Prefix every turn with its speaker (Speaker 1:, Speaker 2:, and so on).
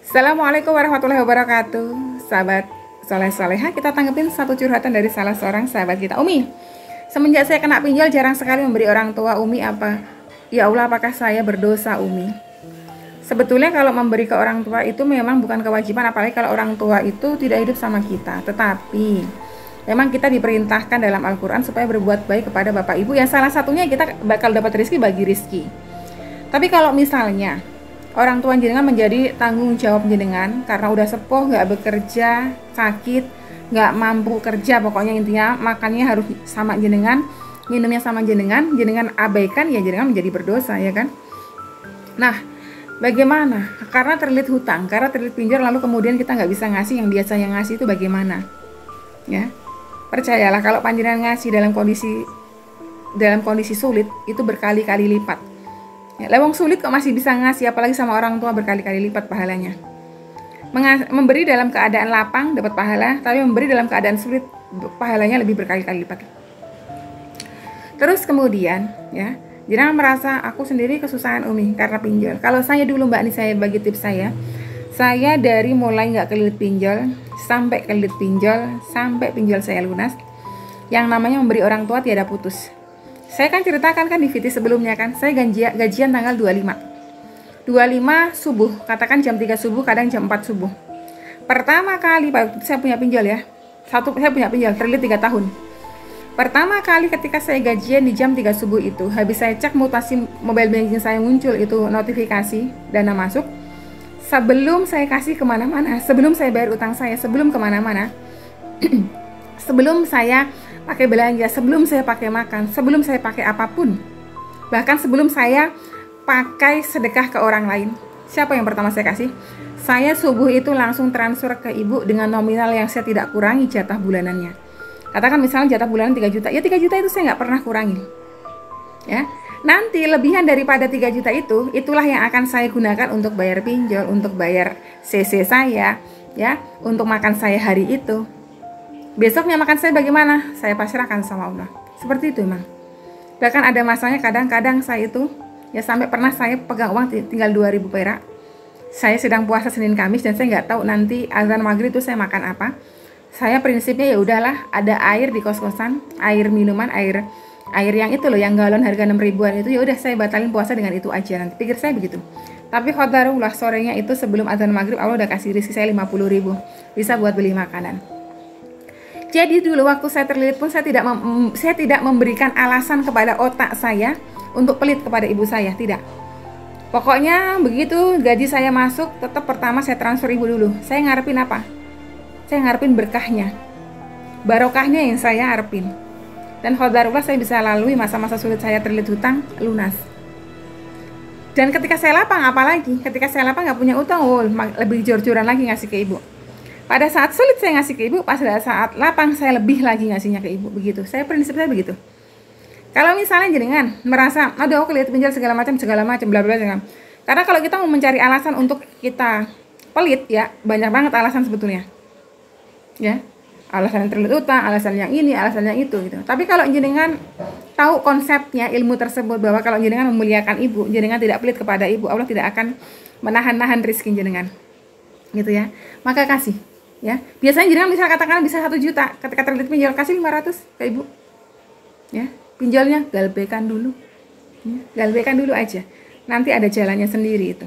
Speaker 1: Assalamualaikum warahmatullahi wabarakatuh. Sahabat soleh soleha, kita tanggepin satu curhatan dari salah seorang sahabat kita. Umi, semenjak saya kena pinjol jarang sekali memberi orang tua. Umi, apa ya Allah, apakah saya berdosa, Umi? Sebetulnya kalau memberi ke orang tua itu memang bukan kewajiban, apalagi kalau orang tua itu tidak hidup sama kita. Tetapi memang kita diperintahkan dalam Al-Quran supaya berbuat baik kepada bapak ibu, yang salah satunya kita bakal dapat rezeki bagi rezeki. Tapi kalau misalnya orang tua jenengan menjadi tanggung jawab jenengan karena udah sepuh, nggak bekerja, sakit, nggak mampu kerja, pokoknya intinya makannya harus sama jenengan, minumnya sama jenengan, jenengan abaikan, ya jenengan menjadi berdosa, ya kan? Nah, bagaimana? Karena terlilit hutang, karena terlilit pinjol, lalu kemudian kita nggak bisa ngasih yang biasanya ngasih, itu bagaimana? Ya, percayalah kalau panjenengan ngasih dalam kondisi sulit, itu berkali-kali lipat. Ya, lewong sulit kok masih bisa ngasih, apalagi sama orang tua, berkali-kali lipat pahalanya. Memberi dalam keadaan lapang dapat pahala, tapi memberi dalam keadaan sulit pahalanya lebih berkali-kali lipat. Terus kemudian ya, jangan merasa aku sendiri kesusahan Umi karena pinjol. Kalau saya dulu Mbak, ini saya bagi tips saya dari mulai nggak kelilit pinjol sampai kelilit pinjol sampai pinjol saya lunas, yang namanya memberi orang tua tiada putus. Saya kan ceritakan kan di video sebelumnya kan, saya gajian tanggal 25 subuh, katakan jam 3 subuh, kadang jam 4 subuh. Pertama kali saya punya pinjol ya, saya punya pinjol terlilit 3 tahun. Pertama kali ketika saya gajian di jam 3 subuh itu, habis saya cek mutasi mobile banking saya muncul itu notifikasi dana masuk. Sebelum saya kasih kemana-mana, sebelum saya bayar utang saya, sebelum kemana-mana, sebelum saya pakai belanja, sebelum saya pakai makan, sebelum saya pakai apapun, bahkan sebelum saya pakai sedekah ke orang lain, siapa yang pertama saya kasih? Saya subuh itu langsung transfer ke ibu dengan nominal yang saya tidak kurangi jatah bulanannya. Katakan misalnya jatah bulanan 3 juta, ya 3 juta itu saya nggak pernah kurangin. Ya, nanti lebihan daripada 3 juta itu, itulah yang akan saya gunakan untuk bayar pinjol, untuk bayar CC saya, ya, untuk makan saya hari itu. Besoknya makan saya bagaimana? Saya pasrahkan sama Allah. Seperti itu emang. Bahkan ada masanya kadang-kadang saya itu, ya sampai pernah saya pegang uang tinggal 2.000 perak. Saya sedang puasa Senin Kamis dan saya nggak tahu nanti azan maghrib itu saya makan apa. Saya prinsipnya ya udahlah, ada air di kos-kosan, air minuman, air yang itu loh, yang galon harga 6 ribuan itu, ya udah saya batalin puasa dengan itu aja, nanti pikir saya begitu. Tapi qadarullah, sorenya itu sebelum azan maghrib Allah udah kasih rezeki saya 50.000, bisa buat beli makanan. Jadi dulu waktu saya terlilit pun saya tidak memberikan alasan kepada otak saya untuk pelit kepada ibu saya, tidak. Pokoknya begitu gaji saya masuk, tetap pertama saya transfer ibu dulu. Saya ngarepin apa? Saya ngarepin berkahnya, barokahnya yang saya harapin. Dan qadarullah saya bisa lalui masa-masa sulit saya terlilit hutang lunas. Dan ketika saya lapang, apalagi ketika saya lapang nggak punya utang, lebih jor-joran lagi ngasih ke ibu. Pada saat sulit saya ngasih ke ibu, pas pada saat lapang saya lebih lagi ngasihnya ke ibu. Begitu, prinsip saya begitu. Kalau misalnya jenengan merasa, aduh aku lihat pinjol segala macam, bla bla bla. Karena kalau kita mau mencari alasan untuk kita pelit, ya banyak banget alasan sebetulnya. Ya, alasan yang terlilit utang, alasan yang ini, alasan yang itu gitu. Tapi kalau jenengan tahu konsepnya, ilmu tersebut, bahwa kalau jenengan memuliakan ibu, jenengan tidak pelit kepada ibu, Allah tidak akan menahan-nahan rezeki jenengan. Gitu ya. Maka kasih, ya. Biasanya jenengan misal katakan bisa 1 juta, ketika terlilit pinjol kasih 500 ke ibu. Ya, pinjolnya galbekan dulu. Ya, galbekan dulu aja. Nanti ada jalannya sendiri itu.